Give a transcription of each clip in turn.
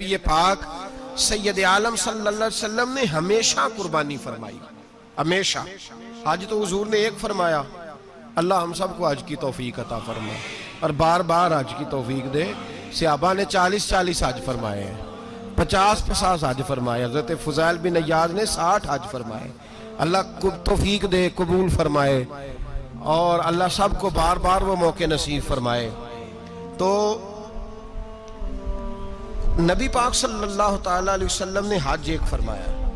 یہ پاک سید عالم صلی اللہ علیہ وسلم نے ہمیشہ قربانی فرمائی، ہمیشہ۔ آج تو حضور نے ایک فرمایا، اللہ ہم سب کو حج کی توفیق عطا فرمائے اور بار بار حج کی توفیق دے۔ صحابہ نے 40 حج فرمائے ہیں، 50 حج فرمائے، حضرت فضیل بن عیاض نے 60 حج فرمائے۔ اللہ کو توفیق دے، قبول فرمائے اور اللہ سب کو بار بار وہ موقع نصیب فرمائے۔ تو نبی پاک صلی اللہ تعالیٰ علیہ وسلم نے حج ایک فرمایا،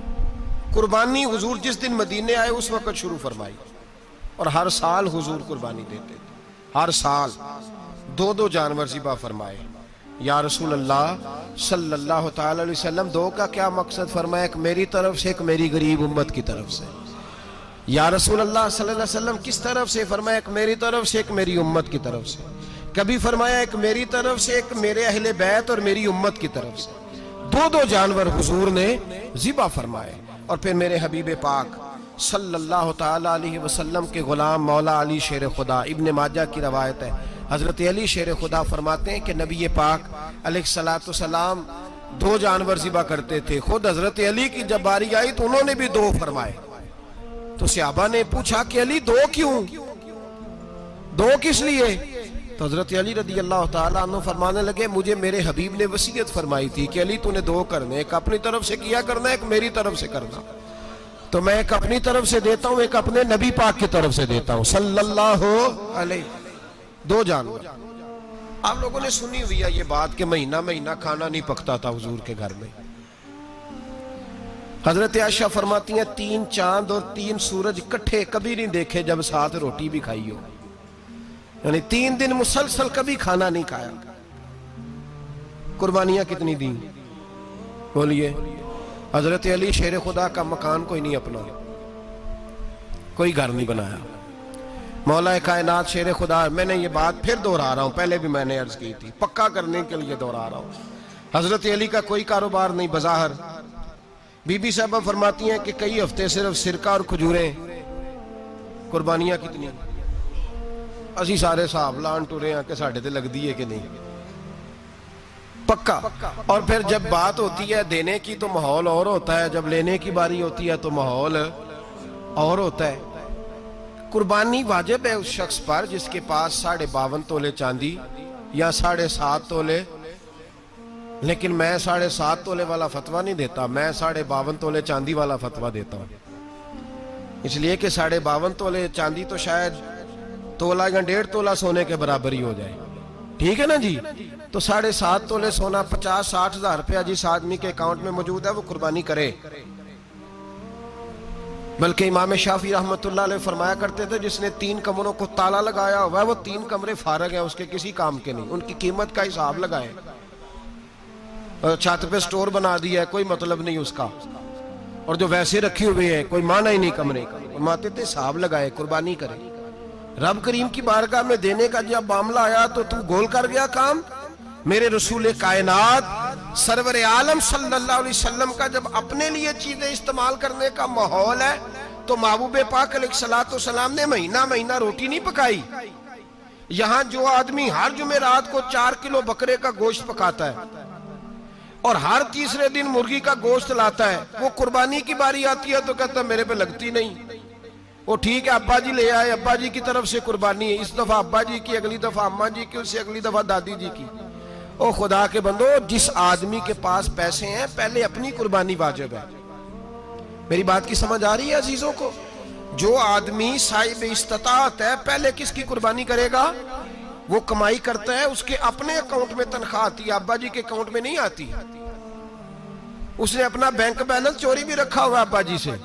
قربانی حضور جس دن مدینے آئے اس وقت شروع فرمائی اور ہر سال حضور قربانی دیتے تھے، ہر سال 2 جانور ذبح فرمائے۔ یا رسول اللہ صلی اللہ تعالیٰ علیہ وسلم 2 کا کیا مقصد فرمایا؟ ایک میری طرف سے، ایک میری غریب امت کی طرف سے۔ یا رسول اللہ صلی اللہ علیہ وسلم کس طرف سے فرمایا؟ ایک میری طرف سے، ایک میری امت کی طرف سے۔ کبھی فرمایا ایک میری طرف سے، ایک میرے اہل بیت اور میری امت کی طرف سے۔ 2 جانور حضور نے ذبح فرمائے۔ اور پھر میرے حبیب پاک صلی اللہ تعالیٰ علیہ وسلم کے غلام مولا علی شیر خدا، ابن ماجہ کی روایت ہے، حضرت علی شیر خدا فرماتے ہیں کہ نبی پاک علیہ السلام 2 جانور ذبح کرتے تھے۔ خود حضرت علی کی جب باری آئی تو انہوں نے بھی 2 فرمائے۔ تو صحابہ نے پوچھا کہ علی 2 کیوں؟ 2 کس لیے؟ تو حضرت علی رضی اللہ تعالیٰ عنہ فرمانے لگے، مجھے میرے حبیب نے وصیت فرمائی تھی کہ علی تو نے 2 کرنے، ایک اپنی طرف سے کیا کرنا، ایک میری طرف سے کرنا۔ تو میں ایک اپنی طرف سے دیتا ہوں، ایک اپنے نبی پاک کی طرف سے دیتا ہوں صلی اللہ علیہ۔ 2 جانور۔ آپ لوگوں نے سنی ہوئی ہے یہ بات کہ مہینہ کھانا نہیں پکتا تھا حضور کے گھر میں۔ حضرت عائشہ فرماتی ہیں 3 چاند اور 3 سورج اکٹھے کبھی نہیں دیکھے جب ساتھ روٹی بھی کھائی ہو، یعنی 3 دن مسلسل کبھی کھانا نہیں کھایا۔ قربانیاں کتنی دیں بولیے؟ حضرت علی شیر خدا کا مکان کوئی نہیں اپنا، کوئی گھر نہیں بنایا۔ مولا کائنات شیر خدا، میں نے یہ بات پھر دہرا رہا ہوں، پہلے بھی میں نے عرض کی تھی، پکا کرنے کے لیے دہرا رہا ہوں۔ حضرت علی کا کوئی کاروبار نہیں بظاہر۔ بی بی صاحبہ فرماتی ہیں کہ کئی ہفتے صرف سرکہ اور کھجوریں۔ قربانیاں کتنی؟ اسی سارے صاحب لان ٹورے ہیں کہ ساڑھے تے لگ دیئے کہ نہیں، پکا۔ اور پھر جب بات ہوتی ہے دینے کی تو ماحول اور ہوتا ہے، جب لینے کی باری ہوتی ہے تو ماحول اور ہوتا ہے۔ قربانی واجب ہے اس شخص پر جس کے پاس 52.5 تولے چاندی یا 7.5 تولے، لیکن میں 7.5 تولے والا فتویٰ نہیں دیتا، میں 52.5 تولے چاندی والا فتویٰ دیتا ہوں۔ اس لیے کہ 52.5 تولے چاندی تو شاید تولہ یا 1.5 تولہ سونے کے برابر ہی ہو جائے، ٹھیک ہے نا جی؟ تو 7.5 تولے سونا 50-60 ہزار روپیہ جس آدمی کے اکاؤنٹ میں موجود ہے وہ قربانی کرے۔ بلکہ امام شافعی رحمۃ اللہ علیہ فرمایا کرتے تھے جس نے 3 کمروں کو تالا لگایا ہوا ہے وہ 3 کمرے فارغ ہیں، اس کے کسی کام کے نہیں، ان کی قیمت کا حساب لگائے۔ چھت پہ سٹور بنا دیا ہے، کوئی مطلب نہیں اس کا، اور جو ویسے رکھی ہوئے ہیں کوئی معنی ہی نہیں کمرے کا۔ فرماتے تھے حساب لگائے، قربانی کرے۔ رب کریم کی بارگاہ میں دینے کا جب معاملہ آیا تو گول کر گیا کام۔ میرے رسول کائنات سرور عالم صلی اللہ علیہ وسلم کا جب اپنے لیے چیزیں استعمال کرنے کا ماحول ہے تو محبوب پاک علیہ السلام نے مہینہ روٹی نہیں پکائی۔ یہاں جو آدمی ہر جمعرات کو 4 کلو بکرے کا گوشت پکاتا ہے اور ہر تیسرے دن مرغی کا گوشت لاتا ہے، وہ قربانی کی باری آتی ہے تو کہتا ہے میرے پہ لگتی نہیں۔ وہ ٹھیک ہے ابا جی لے آئے، ابا جی کی طرف سے قربانی ہے، اس دفعہ ابا جی کی، اگلی دفعہ اماں جی کی، اس سے اگلی دفعہ دادی جی کی۔ او خدا کے بندو، جس آدمی کے پاس پیسے ہیں پہلے اپنی قربانی واجب ہے۔ میری بات کی سمجھ آ رہی ہے عزیزوں کو؟ جو آدمی صاحب استطاعت ہے پہلے کس کی قربانی کرے گا؟ وہ کمائی کرتا ہے، اس کے اپنے اکاؤنٹ میں تنخواہ آتی ہے، ابا جی کے اکاؤنٹ میں نہیں آتی۔ اس نے اپنا بینک بیلنس چوری بھی رکھا ہوا ابا جی سے۔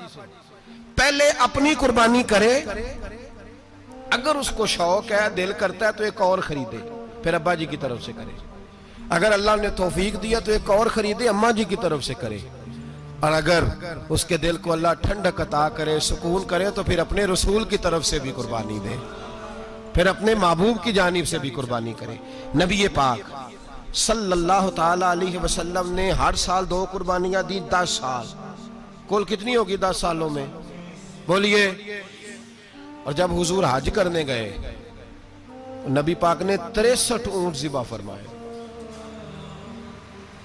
پہلے اپنی قربانی کرے، اگر اس کو شوق ہے، دل کرتا ہے تو ایک اور خریدے، پھر ابا جی کی طرف سے کرے۔ اگر اللہ نے توفیق دیا تو ایک اور خریدے، اماں جی کی طرف سے کرے۔ اور اگر اس کے دل کو اللہ ٹھنڈک عطا کرے، سکون کرے تو پھر اپنے رسول کی طرف سے بھی قربانی دے، پھر اپنے محبوب کی جانب سے بھی قربانی کرے۔ نبی پاک صلی اللہ تعالیٰ علیہ وسلم نے ہر سال 2 قربانیاں دی، 10 سال۔ کل کتنی ہوگی 10 سالوں میں بولیے؟ اور جب حضور حج کرنے گئے نبی پاک نے 63 اونٹ ذبح فرمائے۔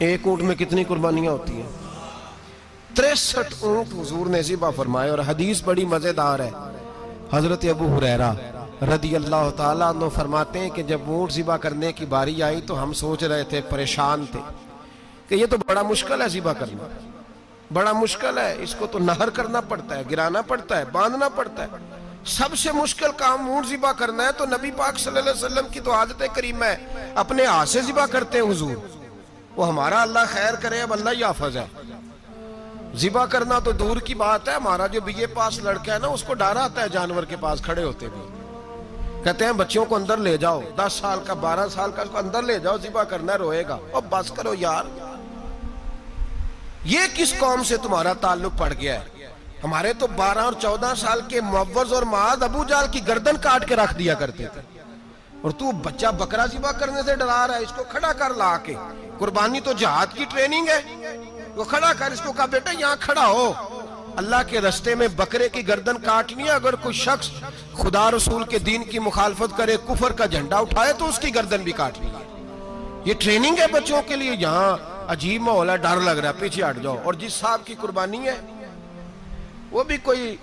ایک اونٹ میں کتنی قربانیاں ہوتی ہیں؟ 63 اونٹ حضور نے ذبح فرمائے. اور حدیث بڑی مزیدار ہے. حضرت ابو ہریرہ رضی اللہ تعالیٰ عنہ فرماتے ہیں کہ جب اونٹ ذبح کرنے کی باری آئی تو ہم سوچ رہے تھے، پریشان تھے کہ یہ تو بڑا مشکل ہے ذبح کرنا، بڑا مشکل ہے، اس کو تو نہر کرنا پڑتا ہے، گرانا پڑتا ہے، باندھنا پڑتا ہے. سب سے مشکل کام اونٹ ذبح کرنا ہے. تو نبی پاک صلی اللہ علیہ وسلم کی تو عادت کریمہ ہے، اپنے ہاتھ سے ذبح کرتے ہیں حضور. وہ ہمارا اللہ خیر کرے، اب اللہ ہی حافظ ہے. ذبح کرنا تو دور کی بات ہے. ہمارا جو بی اے پاس لڑکا ہے نا، اس کو ڈر آتا ہے جانور کے پاس کھڑے ہوتے بھی. کہتے ہیں بچوں کو اندر لے جاؤ، 10 سال کا 12 سال کا، اس کو اندر لے جاؤ، ذبح کرنا ہے، روئے گا. اور بس کرو یار، یہ کس قوم سے تمہارا تعلق پڑ گیا ہے؟ ہمارے تو 12 اور 14 سال کے معوذ اور معاذ ابو جہل کی گردن کاٹ کے رکھ دیا کرتے تھے. اور تو بچہ بکرا ذبح کرنے سے ڈرا رہا ہے. اس کو کھڑا کر لا کے. قربانی تو جہاد کی ٹریننگ ہے. وہ کھڑا کر، اس کو کہا بیٹا یہاں کھڑا ہو، اللہ کے رستے میں بکرے کی گردن کاٹنی ہے. اگر کوئی شخص خدا رسول کے دین کی مخالفت کرے، کفر کا جھنڈا اٹھائے، تو اس کی گردن بھی کاٹنی ہے. یہ ٹریننگ ہے بچوں کے لیے. یہاں عجیب ماحول ہے، ڈر لگ رہا ہے، پیچھے ہٹ جاؤ. اور جس صاحب کی قربانی ہے وہ بھی کوئی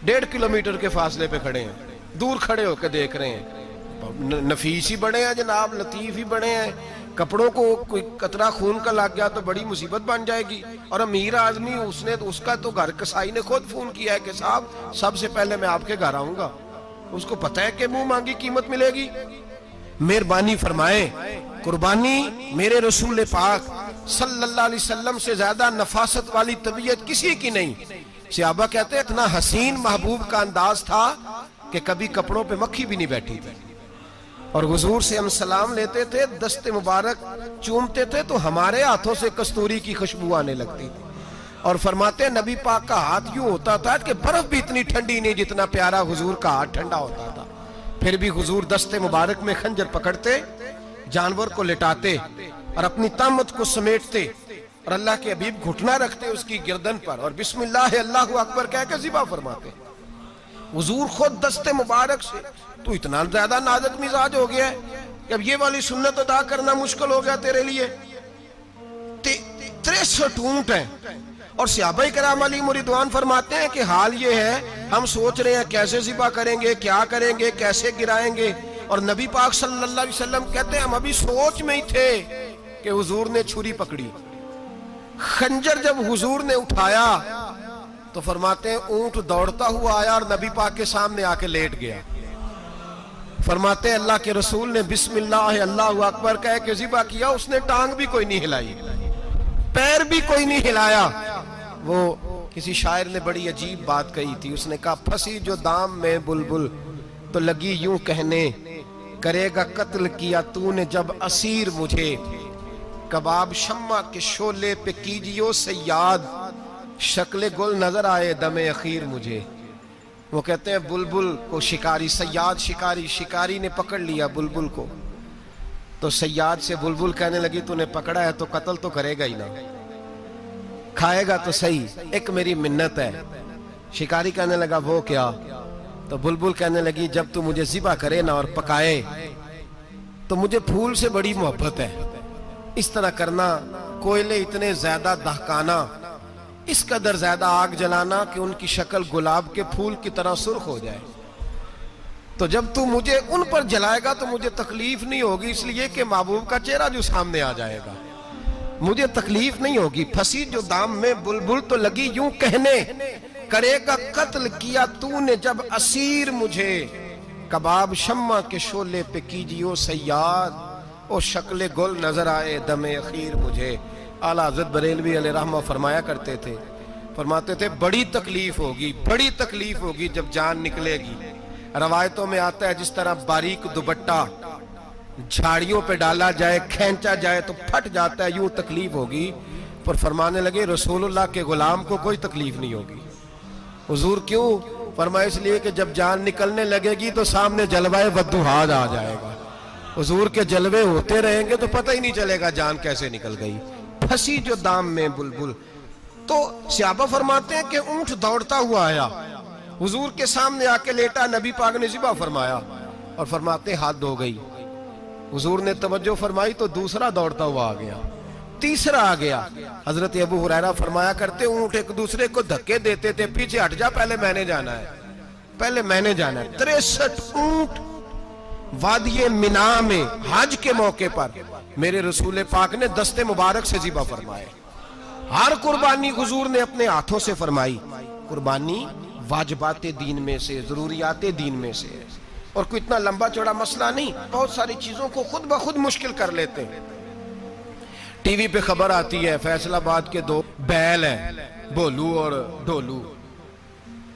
1.5 کلومیٹر کے فاصلے پہ کھڑے ہیں، دور کھڑے ہو کے دیکھ رہے ہیں. نفیس ہی بڑے ہیں جناب، لطیف ہی بڑے ہیں. کپڑوں کو کوئی قطرہ خون کا لگ گیا تو بڑی مصیبت بن جائے گی. اور امیر آدمی، اس کا تو گھر کسائی نے خود فون کیا ہے کہ صاحب سب سے پہلے میں آپ کے گھر آؤں گا. اس کو پتہ ہے کہ منہ مانگی قیمت ملے گی. مہربانی فرمائے، قربانی میرے رسول پاک صلی اللہ علیہ وسلم سے زیادہ نفاست والی طبیعت کسی کی نہیں. صحابہ کہتے ہیں اتنا حسین محبوب کا انداز تھا کہ کبھی کپڑوں پہ مکھی بھی نہیں بیٹھی تھی. اور حضور سے ہم سلام لیتے تھے، دست مبارک چومتے تھے تو ہمارے ہاتھوں سے کستوری کی خوشبو آنے لگتی تھی. اور فرماتے ہیں نبی پاک کا ہاتھ یوں ہوتا تھا کہ برف بھی اتنی ٹھنڈی نہیں جتنا پیارا حضور کا ہاتھ ٹھنڈا ہوتا تھا. پھر بھی حضور دست مبارک میں خنجر پکڑتے، جانور کو لٹاتے اور اپنی طامت کو سمیٹتے، اور اللہ کے حبیب گھٹنا رکھتے اس کی گردن پر، اور بسم اللہ اللہ اکبر کہہ کے ذبح فرماتے. حضور خود دست مبارک سے. تو اتنا زیادہ نازک مزاج ہو گیا ہے کہ اب یہ والی سنت ادا کرنا مشکل ہو گیا تیرے لیے. 63 اونٹ ہیں. اور صحابہ کرام علیہم رضوان فرماتے ہیں کہ حال یہ ہے، ہم سوچ رہے ہیں کیسے ذبح کریں گے، کیا کریں گے، کیسے گرائیں گے. اور نبی پاک صلی اللہ علیہ وسلم کہتے ہیں ہم ابھی سوچ میں ہی تھے کہ حضور نے چھری پکڑی. خنجر جب حضور نے اٹھایا تو فرماتے ہیں اونٹ دوڑتا ہوا آیا اور نبی پاک کے سامنے آ کے لیٹ گیا. فرماتے ہیں اللہ کے رسول نے بسم اللہ اللہ اکبر کہہ کے ذبح کیا. اس نے ٹانگ بھی کوئی نہیں ہلائی، پیر بھی کوئی نہیں ہلایا. وہ کسی شاعر نے بڑی عجیب بات کہی تھی. اس نے کہا پھنسی جو دام میں بلبل تو لگی یوں کہنے، کرے گا قتل کیا تو نے جب اسیر مجھے، کباب شمع کے شولے پہ کیجیو صیاد، شکل گل نظر آئے دم اخیر مجھے. وہ کہتے ہیں بلبل کو شکاری، صیاد شکاری نے پکڑ لیا بلبل کو. تو صیاد سے بلبل کہنے لگی تو نے پکڑا ہے تو قتل تو کرے گا ہی نا، کھائے گا تو صحیح، ایک میری منت ہے. شکاری کہنے لگا وہ کیا؟ تو بلبل کہنے لگی جب تو مجھے ذبح کرے نا اور پکائے تو مجھے پھول سے بڑی محبت ہے. اس طرح کرنا، کوئلے اتنے زیادہ دہکانا، اس قدر زیادہ آگ جلانا کہ ان کی شکل گلاب کے پھول کی طرح سرخ ہو جائے. تو جب تو مجھے ان پر جلائے گا تو مجھے تکلیف نہیں ہوگی، اس لیے کہ محبوب کا چہرہ جو سامنے آ جائے گا مجھے تکلیف نہیں ہوگی. پھنسی جو دام میں بلبل تو لگی یوں کہنے، کرے گا قتل کیا تو نے جب اسیر مجھے، کباب شمع کے شولے پہ کیجیو صیاد، او شکل گل نظر آئے دم اخیر مجھے. اعلیٰ حضرت بریلوی علیہ رحمہ فرمایا کرتے تھے، فرماتے تھے بڑی تکلیف ہوگی جب جان نکلے گی. روایتوں میں آتا ہے جس طرح باریک دوپٹہ جھاڑیوں پہ ڈالا جائے، کھینچا جائے تو پھٹ جاتا ہے، یوں تکلیف ہوگی. پر فرمانے لگے رسول اللہ کے غلام کو کوئی تکلیف نہیں ہوگی. حضور کیوں؟ فرمایا اس لیے کہ جب جان نکلنے لگے گی تو سامنے جلوہ والضحیٰ آ جائے گا. حضور کے جلوے ہوتے رہیں گے تو پتہ ہی نہیں چلے گا جان کیسے نکل گئی. پھنسی جو دام میں بلبل. تو صحابہ فرماتے ہیں کہ اونٹ دوڑتا ہوا آیا، حضور کے سامنے آ کے لیٹا، نبی پاک نے ذبح فرمایا اور فرماتے حد ہو گئی. حضور نے توجہ فرمائی تو دوسرا دوڑتا ہوا آ گیا. تیسرا آ گیا. حضرت ابو ہریرہ فرمایا کرتے اونٹ ایک دوسرے کو دھکے دیتے تھے, پیچھے ہٹ جا, پہلے میں نے جانا ہے, پہلے میں نے جانا ہے. 63 اونٹ وادی مینا میں حج کے موقع پر میرے رسول پاک نے دست مبارک سے ذبح فرمائے. ہر قربانی حضور نے اپنے ہاتھوں سے فرمائی. قربانی واجبات دین میں سے, ضروریات دین میں سے, اور کوئی اتنا لمبا چوڑا مسئلہ نہیں. بہت ساری چیزوں کو خود بخود مشکل کر لیتے ہیں. ٹی وی پہ خبر آتی ہے فیصل آباد کے 2 بیل ہیں, بولو اور ڈولو,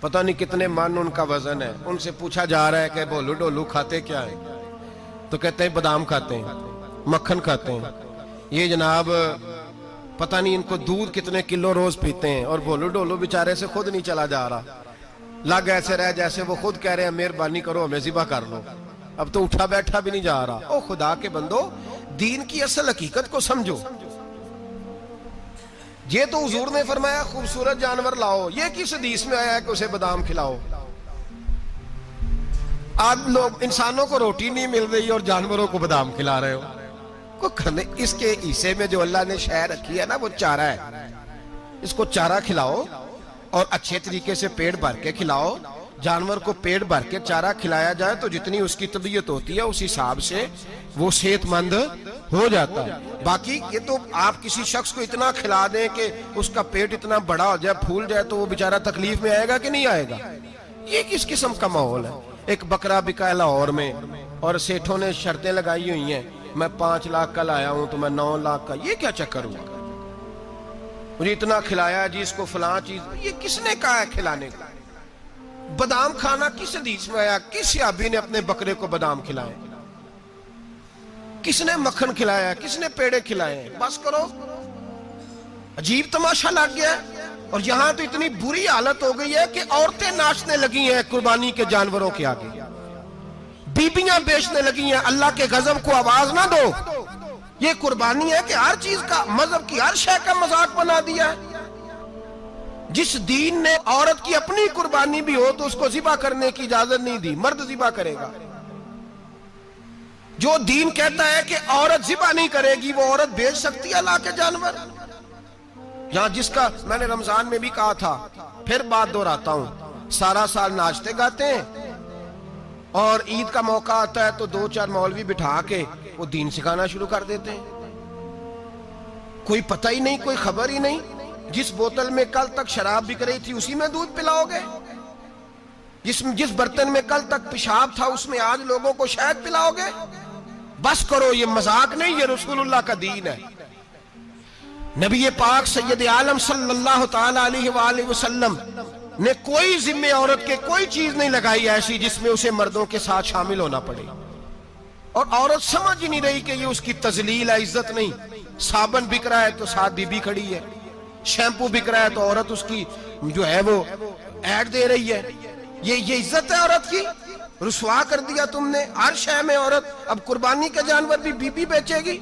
پتہ نہیں کتنے من ان کا وزن ہے. ان سے پوچھا جا رہا ہے کہ بولو ڈولو کھاتے کیا ہیں, تو کہتے ہیں بادام کھاتے ہیں, مکھن کھاتے ہیں. یہ جناب پتہ نہیں ان کو دودھ کتنے کلو روز پیتے ہیں, اور بولو ڈولو بیچارے سے خود نہیں چلا جا رہا. لگ ایسے رہ جیسے وہ خود کہہ رہے ہیں مہربانی کرو ہمیں ذبح کر لو, اب تو اٹھا بیٹھا بھی نہیں جا رہا. او خدا کے بندو, دین کی اصل حقیقت کو سمجھو. یہ تو حضور نے فرمایا خوبصورت جانور لاؤ, یہ کس حدیث میں آیا ہے کہ اسے بادام کھلاؤ؟ آج لوگ انسانوں کو روٹی نہیں مل رہی اور جانوروں کو بادام کھلا رہے ہو. کو کرنے اس کے حصے میں جو اللہ نے شے رکھی ہے نا وہ چارہ ہے. اس کو چارہ کھلاؤ اور اچھے طریقے سے پیٹ بھر کے کھلاؤ. جانور کو پیٹ بھر کے چارہ کھلایا جائے تو جتنی اس کی طبیعت ہوتی ہے اس حساب سے وہ صحت مند ہو جاتا ہے. باقی یہ تو آپ کسی شخص کو اتنا کھلا دیں کہ اس کا پیٹ اتنا بڑا ہو جائے, پھول جائے, تو وہ بیچارہ تکلیف میں آئے گا کہ نہیں آئے گا؟ یہ کس قسم کا ماحول ہے؟ ایک بکرا بکا لاہور میں اور سیٹھوں نے شرطیں لگائی ہوئی ہیں, میں 5 لاکھ کا لایا ہوں تو میں 9 لاکھ کا. یہ کیا چکر ہوا؟ مجھے اتنا کھلایا جی اس کو فلاں چیز. یہ کس نے کہا ہے کھلانے کا؟ بادام کھانا کس حدیث میں آیا؟ کس صحابی نے اپنے بکرے کو بادام کھلائے؟ کس نے مکھن کھلایا؟ کس نے پیڑے کھلائے؟ بس کرو, عجیب تماشا لگ گیا ہے. اور یہاں تو اتنی بری حالت ہو گئی ہے کہ عورتیں ناچنے لگی ہیں قربانی کے جانوروں کے آگے, بیبیاں بیچنے لگی ہیں. اللہ کے غضب کو آواز نہ دو. یہ قربانی ہے کہ ہر چیز کا, مذہب کی ہر شے کا مذاق بنا دیا ہے. جس دین نے عورت کی اپنی قربانی بھی ہو تو اس کو ذبح کرنے کی اجازت نہیں دی, مرد ذبح کرے گا. جو دین کہتا ہے کہ عورت ذبح نہیں کرے گی, وہ عورت بیچ سکتی ہے اللہ کے جانور؟ یہاں جس کا میں نے رمضان میں بھی کہا تھا, پھر بات دہراتا ہوں, سارا سال ناچتے گاتے ہیں اور عید کا موقع آتا ہے تو 2-4 مولوی بٹھا کے وہ دین سکھانا شروع کر دیتے ہیں. کوئی پتہ ہی نہیں, کوئی خبر ہی نہیں. جس بوتل میں کل تک شراب بک رہی تھی اسی میں دودھ پلاؤ گے؟ جس برتن میں کل تک پیشاب تھا اس میں آج لوگوں کو شہد پلاؤ گے؟ بس کرو, یہ مذاق نہیں, یہ رسول اللہ کا دین ہے. نبی پاک سید عالم صلی اللہ تعالی علیہ وآلہ وسلم نے کوئی ذمہ عورت کے کوئی چیز نہیں لگائی ایسی جس میں اسے مردوں کے ساتھ شامل ہونا پڑے. اور عورت سمجھ ہی نہیں رہی کہ یہ اس کی تذلیل ہے, عزت نہیں. صابن بک رہا ہے تو ساتھ بی بی کھڑی ہے, شیمپو بک رہا ہے تو عورت اس کی جو ہے وہ ایڈ دے رہی ہے. یہ عزت ہے عورت کی؟ رسوا کر دیا تم نے ہر شے میں عورت. اب قربانی کا جانور بھی بی بی بیچے گی؟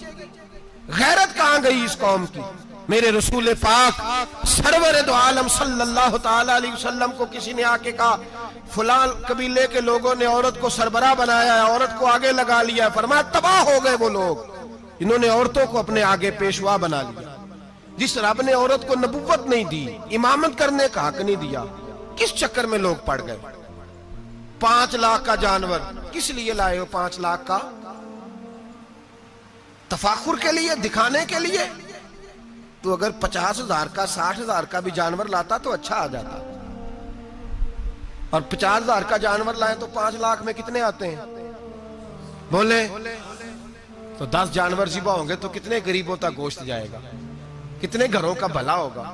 غیرت کہاں گئی اس قوم کی؟ میرے رسول پاک سرور دو عالم صلی اللہ تعالی علیہ وسلم کو کسی نے آ کے کہا فلاں قبیلے کے لوگوں نے عورت کو سربراہ بنایا ہے, عورت کو آگے لگا لیا ہے. فرمایا تباہ ہو گئے وہ لوگ, انہوں نے عورتوں کو اپنے آگے پیشوا بنا لیا. جس رب نے عورت کو نبوت نہیں دی, امامت کرنے کا حق نہیں دیا, کس چکر میں لوگ پڑ گئے؟ 5 لاکھ کا جانور کس لیے لائے ہو؟ 5 لاکھ کا تفاخر کے لیے, دکھانے کے لیے؟ تو اگر 50,000 کا 60,000 کا بھی جانور لاتا تو اچھا آ جاتا. اور 50,000 کا جانور لائیں تو 5 لاکھ میں کتنے آتے ہیں بولے؟ تو 10 جانور ذبح ہوں گے تو کتنے غریبوں تک گوشت جائے گا, کتنے گھروں کا بھلا ہوگا.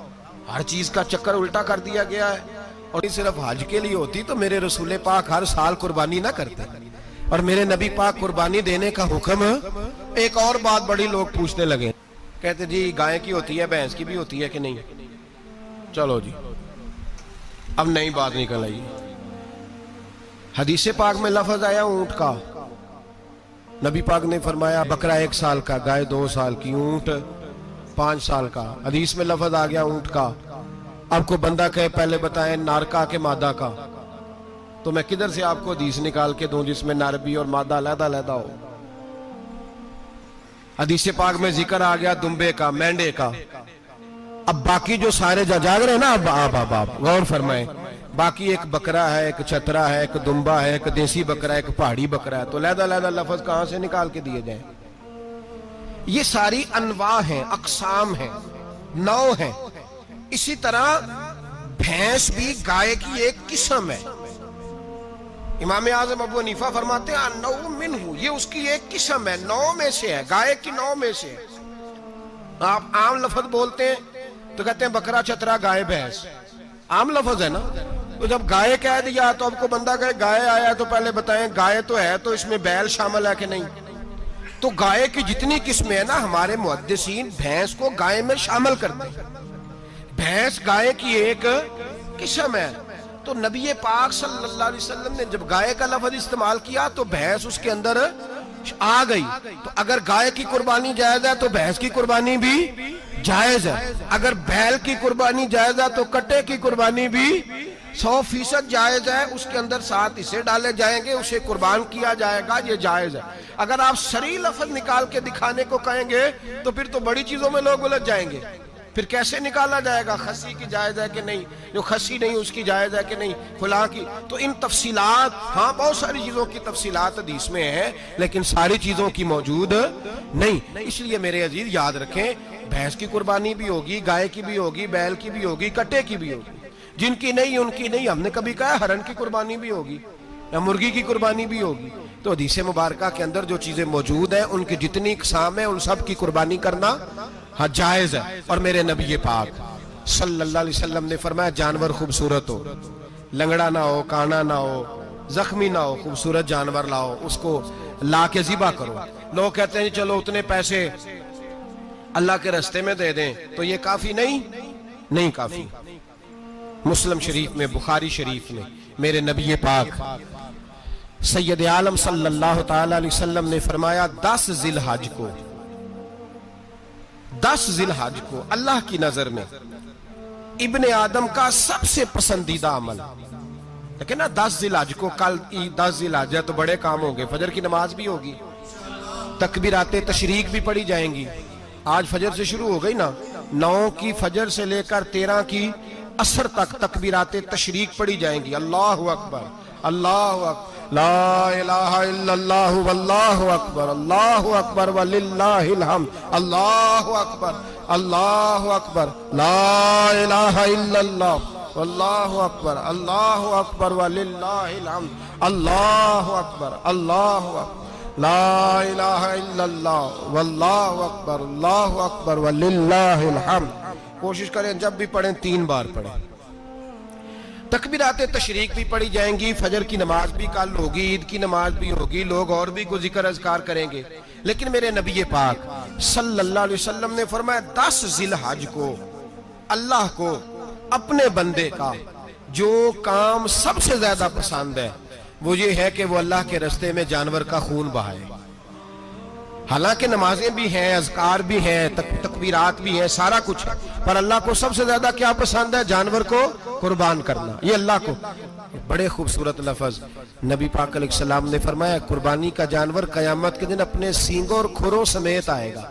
ہر چیز کا چکر الٹا کر دیا گیا ہے. اور صرف حج کے لیے ہوتی تو میرے رسول پاک ہر سال قربانی نہ کرتے, اور میرے نبی پاک قربانی دینے کا حکم. ایک اور بات بڑی لوگ پوچھنے لگے, کہتے جی گائے کی ہوتی ہے, بھینس کی بھی ہوتی ہے کہ نہیں؟ چلو جی اب نئی بات نکل آئی. حدیث پاک میں لفظ آیا اونٹ کا, نبی پاک نے فرمایا بکرا 1 سال کا, گائے 2 سال کی, اونٹ 5 سال کا. حدیث میں لفظ آ گیا اونٹ کا. آپ کو بندہ کہے پہلے بتائیں نر کا کہ مادہ کا, تو میں کدھر سے آپ کو حدیث نکال کے دوں جس میں نر بھی اور مادہ علیحدہ علیحدہ ہو؟ حدیث پاک میں ذکر آ گیا دمبے کا، مینڈے کا. اب باقی جو سارے جاگ رہے ہیں نا، اب غور فرمائیں، باقی ایک بکرا ہے، ایک چھترا ہے، ایک دمبا ہے، ایک دیسی بکرا ہے، ایک پہاڑی بکرا ہے، تو علیحدہ لفظ کہاں سے نکال کے دیے جائیں؟ یہ ساری انواع ہیں، اقسام ہیں، نوع ہیں. اسی طرح بھینس بھی گائے کی ایک قسم ہے. امام اعظم ابو حنیفہ فرماتے ہیں نوع منہ، یہ اس کی ایک قسم ہے، نوع میں سے ہے، گائے کی نوع میں سے. آپ عام لفظ بولتے ہیں تو کہتے ہیں بکرا، چھترا، گائے، بھینس، عام لفظ ہے نا. تو جب گائے کہہ دیا تو اب کو بندہ کہے گائے آیا تو پہلے بتائیں گائے تو ہے تو اس میں بیل شامل ہے کہ نہیں؟ تو گائے کی جتنی قسمیں ہیں نا، ہمارے محدثین بھینس کو گائے میں شامل کرتے ہیں. بھینس گائے کی ایک قسم ہے. تو نبی پاک صلی اللہ علیہ وسلم نے جب گائے کا لفظ استعمال کیا تو بھینس اس کے اندر آ گئی. تو اگر گائے کی قربانی جائز ہے تو بھینس کی قربانی بھی جائز ہے. اگر بیل کی قربانی جائز ہے تو کٹے کی قربانی بھی 100% جائز ہے. اس کے اندر 7 حصے ڈالے جائیں گے، اسے قربان کیا جائے گا، یہ جائز ہے. اگر آپ صریح لفظ نکال کے دکھانے کو کہیں گے تو پھر تو بڑی چیزوں میں لوگ الجھ جائیں گے. پھر کیسے نکالا جائے گا خسی کی جائز ہے کہ نہیں، جو خسی نہیں اس کی جائز ہے کہ نہیں، فلاں کی. تو ان تفصیلات، ہاں بہت ساری چیزوں کی تفصیلات حدیث میں ہیں لیکن ساری چیزوں کی موجود نہیں. اس لیے میرے عزیز یاد رکھیں، بھینس کی قربانی بھی ہوگی، گائے کی بھی ہوگی، بیل کی بھی ہوگی، کٹے کی بھی ہوگی. جن کی نہیں ان کی نہیں. ہم نے کبھی کہا ہرن کی قربانی بھی ہوگی یا مرغی کی قربانی بھی ہوگی. تو حدیث مبارکہ کے اندر جو چیزیں موجود ہیں ان کی جتنی اقسام ہیں ان سب کی قربانی کرنا ہاں جائز ہے. اور میرے نبی پاک صلی اللہ علیہ وسلم نے فرمایا جانور خوبصورت ہو، لنگڑا نہ ہو، کانا نہ ہو، زخمی نہ ہو، خوبصورت جانور لاؤ، اس کو لا کے ذبح کرو. لوگ کہتے ہیں چلو اتنے پیسے اللہ کے راستے میں دے دیں تو یہ کافی نہیں کافی. مسلم شریف میں، بخاری شریف میں میرے نبی پاک سید عالم صلی اللہ تعالی علیہ وسلم نے فرمایا 10 ذی الحج کو اللہ کی نظر میں ابن آدم کا سب سے پسندیدہ عمل. لیکن نا 10 ذی الحج کو، کل 10 ذی الحج ہے تو بڑے کام ہوں گے. فجر کی نماز بھی ہوگی، تکبیرات تشریق بھی پڑھی جائیں گی. آج فجر سے شروع ہو گئی نا، 9 کی فجر سے لے کر 13 کی عصر تک تکبیرات تشریق پڑھی جائیں گی. اللہ اکبر، اللہ اکبر، لا الہ الا اللہ واللہ اکبر، اللہ اکبر وللہ الحمد، اللہ اکبر، اللہ اکبر، لا الہ الا اللہ واللہ اکبر، اللہ اکبر وللہ الحمد، اللہ اکبر، اللہ اکبر، لا الہ الا اللہ واللہ اکبر، اللہ اکبر وللہ الحمد. کوشش کریں جب بھی پڑھیں 3 بار پڑھیں. تکبیرات تشریق بھی پڑھی جائیں گی، فجر کی نماز بھی کل ہوگی، عید کی نماز بھی ہوگی، لوگ اور بھی کوئی ذکر اذکار کریں گے. لیکن میرے نبی پاک صلی اللہ علیہ وسلم نے فرمایا 10 ذی الحج کو اللہ کو اپنے بندے کا جو کام سب سے زیادہ پسند ہے وہ یہ ہے کہ وہ اللہ کے راستے میں جانور کا خون بہائے. حالانکہ نمازیں بھی ہیں، اذکار بھی ہیں، تکبیرات بھی ہیں، سارا کچھ ہے، پر اللہ کو سب سے زیادہ کیا پسند ہے؟ جانور کو قربان کرنا. یہ اللہ کو بڑے خوبصورت لفظ نبی پاک علیہ السلام نے فرمایا قربانی کا جانور قیامت کے دن اپنے سینگوں اور کھروں سمیت آئے گا،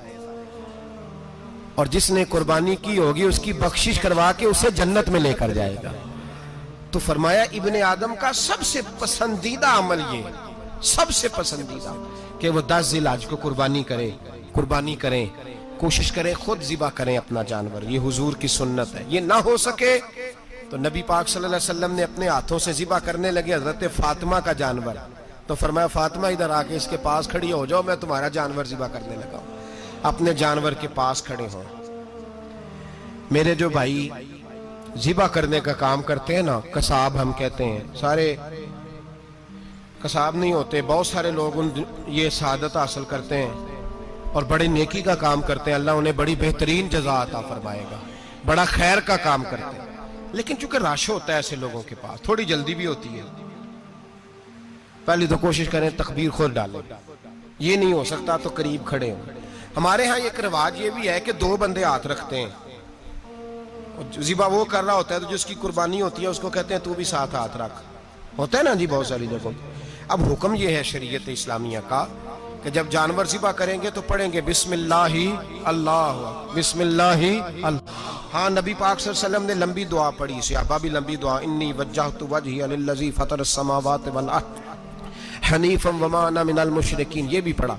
اور جس نے قربانی کی ہوگی اس کی بخشش کروا کے اسے جنت میں لے کر جائے گا. تو فرمایا ابن آدم کا سب سے پسندیدہ عمل یہ، سب سے پسندیدہ، کہ وہ 10 ذی الحج کو قربانی کریں، کوشش کریں خود ذبح کریں اپنا جانور. یہ حضور کی سنت ہے. یہ نہ ہو سکے تو نبی پاک صلی اللہ علیہ وسلم نے اپنے ہاتھوں سے ذبح کرنے لگے حضرت فاطمہ کا جانور. تو فرمایا فاطمہ ادھر آ کے اس کے پاس کھڑی ہو جاؤ، میں تمہارا جانور ذبح کرنے لگا ہوں. اپنے جانور کے پاس کھڑے ہوں. میرے جو بھائی ذبح کرنے کا کام کرتے ہیں نا، قصاب ہم کہتے ہیں، سارے قصاب نہیں ہوتے، بہت سارے لوگ یہ سعادت حاصل کرتے ہیں اور بڑے نیکی کا کام کرتے ہیں. اللہ انہیں بڑی بہترین جزا عطا فرمائے گا، بڑا خیر کا کام کرتے ہیں. لیکن چونکہ رش ہوتا ہے ایسے لوگوں کے پاس، تھوڑی جلدی بھی ہوتی ہے. پہلی تو کوشش کریں تکبیر خود ڈالیں، یہ نہیں ہو سکتا تو قریب کھڑے ہوں. ہمارے ہاں ایک رواج یہ بھی ہے کہ 2 بندے ہاتھ رکھتے ہیں. ذبح وہ کر رہا ہوتا ہے تو جس کی قربانی ہوتی ہے اس کو کہتے ہیں تو بھی ساتھ ہاتھ رکھ. ہوتا ہے نا جی بہت ساری جگہوں. اب حکم یہ ہے شریعت اسلامیہ کا کہ جب جانور ذبح کریں گے تو پڑھیں گے بسم اللہ اللہ بسم اللہ اللہ۔ ہاں نبی پاک صلی اللہ علیہ وسلم نے لمبی دعا پڑھی، صحابہ بھی لمبی دعا، انی وجہت وجہی للذی فطر السماوات والارض حنیفا وما انا من المشرکین، یہ بھی پڑھا۔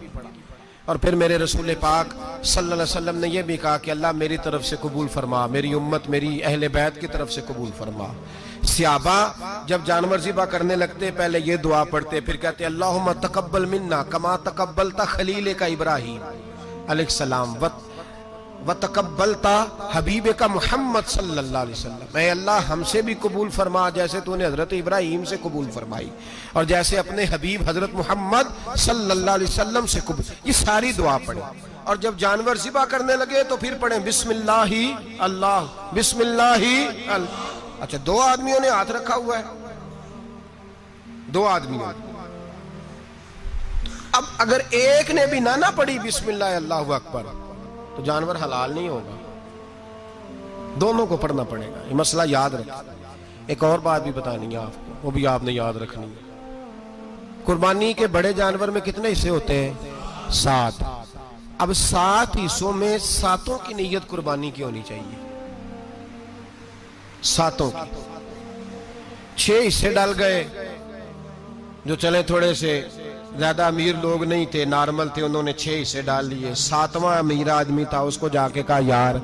اور پھر میرے رسول پاک صلی اللہ علیہ وسلم نے یہ بھی کہا کہ اللہ میری طرف سے قبول فرما، میری امت میری اہل بیت کی طرف سے قبول فرما۔ صحابہ جب جانور ذبح کرنے لگتے پہلے یہ دعا پڑھتے، پھر کہتے اللہم تقبل منا کما تقبلتا خلیل کا ابراہیم علیہ السلام وتقبلتا حبیب کا محمد صلی اللہ علیہ وسلم، اے اللہ ہم سے بھی قبول فرما جیسے تو نے حضرت ابراہیم سے قبول فرمائی اور جیسے اپنے حبیب حضرت محمد صلی اللہ علیہ وسلم سے قبول۔ یہ ساری دعا پڑھیں، اور جب جانور ذبح کرنے لگے تو پھر پڑھیں بسم اللہ اللہ بسم اللہ اللہ۔ اچھا دو آدمیوں نے ہاتھ رکھا ہوا ہے، دو آدمیوں، اب اگر ایک نے بھی نہ پڑھی بسم اللہ اللہ اکبر تو جانور حلال نہیں ہوگا، دونوں کو پڑھنا پڑے گا۔ یہ مسئلہ یاد رکھیں۔ ایک اور بات بھی بتانی ہے آپ کو، وہ بھی آپ نے یاد رکھنی ہے۔ قربانی کے بڑے جانور میں کتنے حصے ہوتے ہیں؟ 7۔ اب 7 حصوں میں 7 کی نیت قربانی کی ہونی چاہیے، 7 کی۔ 6 حصے ڈال گئے، جو چلے تھوڑے سے زیادہ امیر لوگ نہیں تھے، نارمل تھے، انہوں نے 6 حصے ڈال لیے۔ 7واں امیر آدمی تھا، اس کو جا کے کہا یار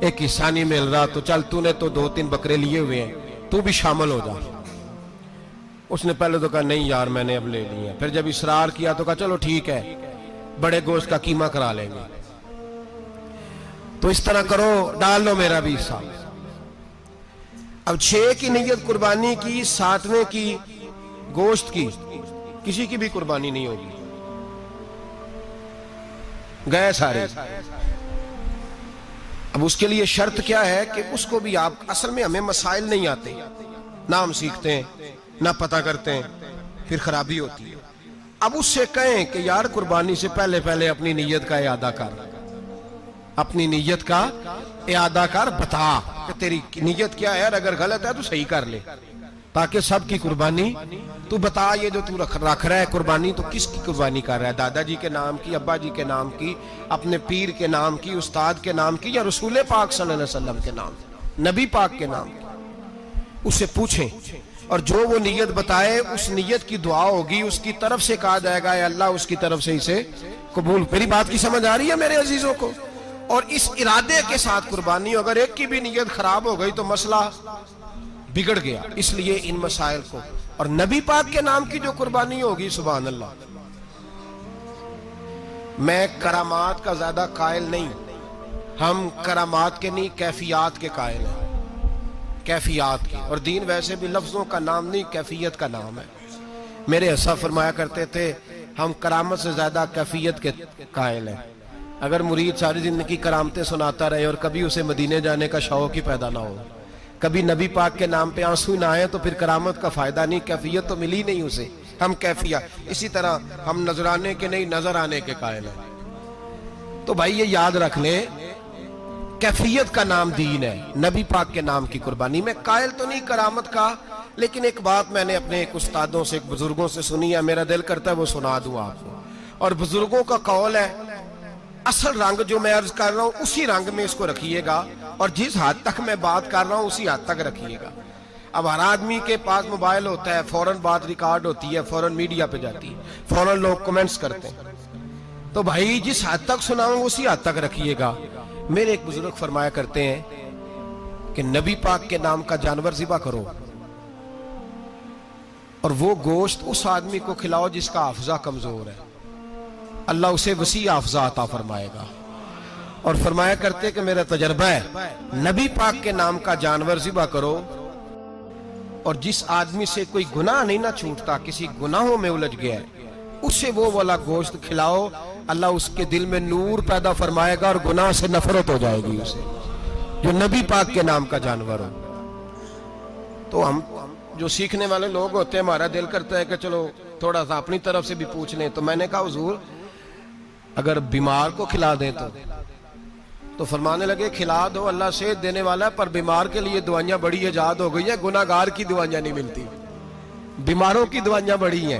ایک حصہ نہیں مل رہا تو چل تو نے تو 2-3 بکرے لیے ہوئے ہیں تو بھی شامل ہو جا۔ اس نے پہلے تو کہا نہیں یار میں نے اب لے لی ہے، پھر جب اصرار کیا تو کہا چلو ٹھیک ہے بڑے گوشت کا قیمہ کرا لیں گے۔ تو اس طرح کرو، ڈال لو میرا بھی حصہ۔ اب 6 کی نیت قربانی کی، 7ویں کی گوشت کی، کسی کی بھی قربانی نہیں ہوگی، گئے سارے۔ اب اس کے لیے شرط کیا ہے کہ اس کو بھی آپ، اصل میں ہمیں مسائل نہیں آتے، نہ ہم سیکھتے ہیں نہ پتہ کرتے ہیں، پھر خرابی ہوتی ہے۔ اب اس سے کہیں کہ یار قربانی سے پہلے اپنی نیت کا اعادہ کر، اپنی نیت کا اعادہ کر، بتا کہ تیری نیت کیا ہے، اور اگر غلط ہے تو صحیح کر لے، تاکہ سب کی قربانی تو بتا۔ یہ جو تو رکھ رہا ہے قربانی تو کس کی قربانی کر رہا ہے؟ دادا جی کے نام کی، ابا جی کے نام کی، اپنے پیر کے نام کی، استاد کے نام کی، یا رسول پاک صلی اللہ علیہ وسلم کے نام، نبی پاک کے نام کی؟ اسے پوچھیں، اور جو وہ نیت بتائے اس نیت کی دعا ہوگی، اس کی طرف سے کہا جائے گا اے اللہ اس کی طرف سے اسے قبول۔ میری بات کی سمجھ آ رہی ہے میرے عزیزوں کو؟ اور اس ارادے کے ساتھ قربانی، اگر ایک کی بھی نیت خراب ہو گئی تو مسئلہ بگڑ گیا۔ اس لیے ان مسائل کو، اور نبی پاک کے نام کی جو قربانی ہوگی، سبحان اللہ، میں کرامات کا زیادہ قائل نہیں، ہم کرامات کے نہیں کیفیات کے قائل ہیں، کیفیات کی۔ اور دین ویسے بھی لفظوں کا نام نہیں کیفیت کا نام ہے۔ میرے حساب فرمایا کرتے تھے ہم کرامت سے زیادہ کیفیت کے قائل ہیں۔ اگر مرید ساری زندگی کرامتیں سناتا رہے اور کبھی اسے مدینے جانے کا شوق ہی پیدا نہ ہو، کبھی نبی پاک کے نام پہ آنسو نہ آئے، تو پھر کرامت کا فائدہ نہیں، کیفیت تو ملی نہیں اسے۔ ہم کیفیت، اسی طرح ہم نظرانے کے نہیں نظر آنے کے قائل ہیں۔ تو بھائی یہ یاد رکھ لیں، کیفیت کا نام دین ہے، نبی پاک کے نام کی قربانی۔ میں قائل تو نہیں کرامت کا، لیکن ایک بات میں نے اپنے ایک استادوں سے، ایک بزرگوں سے سنی ہے، میرا دل کرتا ہے وہ سنا دوں آپ کو۔ اور بزرگوں کا قول ہے اصل رنگ جو میں عرض کر رہا ہوں اسی رنگ میں اس کو رکھیے گا، اور جس حد تک میں بات کر رہا ہوں اسی حد تک رکھیے گا۔ اب ہر آدمی کے پاس موبائل ہوتا ہے، فوراً بات ریکارڈ ہوتی ہے، فوراً میڈیا پہ جاتی ہے، فوراً لوگ کمنٹس کرتے ہیں۔ تو بھائی جس حد تک سناؤں اسی حد تک رکھیے گا۔ میرے ایک بزرگ فرمایا کرتے ہیں کہ نبی پاک کے نام کا جانور ذبح کرو، اور وہ گوشت اس آدمی کو کھلاؤ جس کا حافظہ کمزور ہے، اللہ اسے وسیع حافظہ عطا فرمائے گا۔ اور فرمایا کرتے کہ میرا تجربہ ہے، نبی پاک کے نام کا جانور ذبح کرو، اور جس آدمی سے کوئی گناہ نہیں نہ چھوٹتا، کسی گناہوں میں الجھ گیا ہے، اسے وہ والا گوشت کھلاؤ، اللہ اس کے دل میں نور پیدا فرمائے گا اور گناہ سے نفرت ہو جائے گی اسے، جو نبی پاک کے نام کا جانور ہو۔ تو ہم جو سیکھنے والے لوگ ہوتے ہیں، ہمارا دل کرتا ہے کہ چلو تھوڑا سا اپنی طرف سے بھی پوچھ لیں۔ تو میں نے کہا حضور اگر بیمار کو کھلا دیں تو فرمانے لگے کھلا دو، اللہ صحت دینے والا ہے، پر بیمار کے لیے دوائیاں بڑی ایجاد ہو گئی ہیں، گناہگار کی دوائیاں نہیں ملتی، بیماروں کی دوائیاں بڑی ہیں۔